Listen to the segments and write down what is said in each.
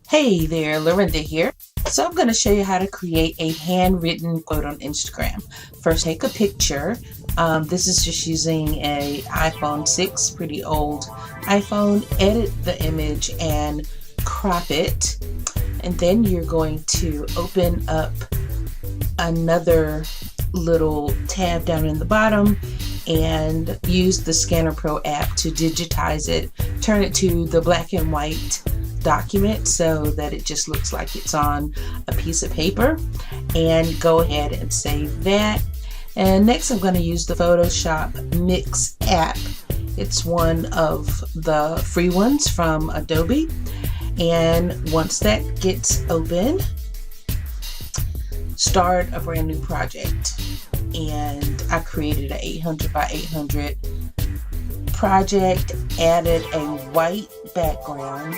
Hey there, Lorrinda here. So I'm going to show you how to create a handwritten quote on Instagram. First, take a picture. This is just using a iPhone 6, pretty old iPhone. Edit the image and crop it. And then you're going to open up another little tab down in the bottom and use the Scanner Pro app to digitize it. Turn it to the black and white document so that it just looks like it's on a piece of paper, and go ahead and save that. And next I'm going to use the Photoshop Mix app. It's one of the free ones from Adobe, and once that gets open, start a brand new project. And I created an 800 by 800 project, added a white background,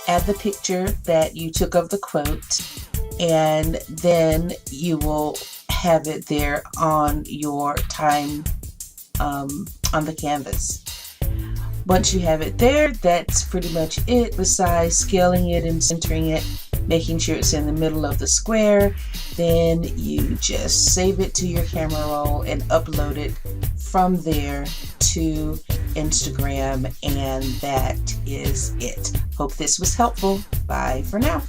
add the picture that you took of the quote, and then you will have it there on your time on the canvas. Once you have it there, that's pretty much it, besides scaling it and centering it, making sure it's in the middle of the square. Then you just save it to your camera roll and upload it from there to Instagram, and that is it. Hope this was helpful. Bye for now.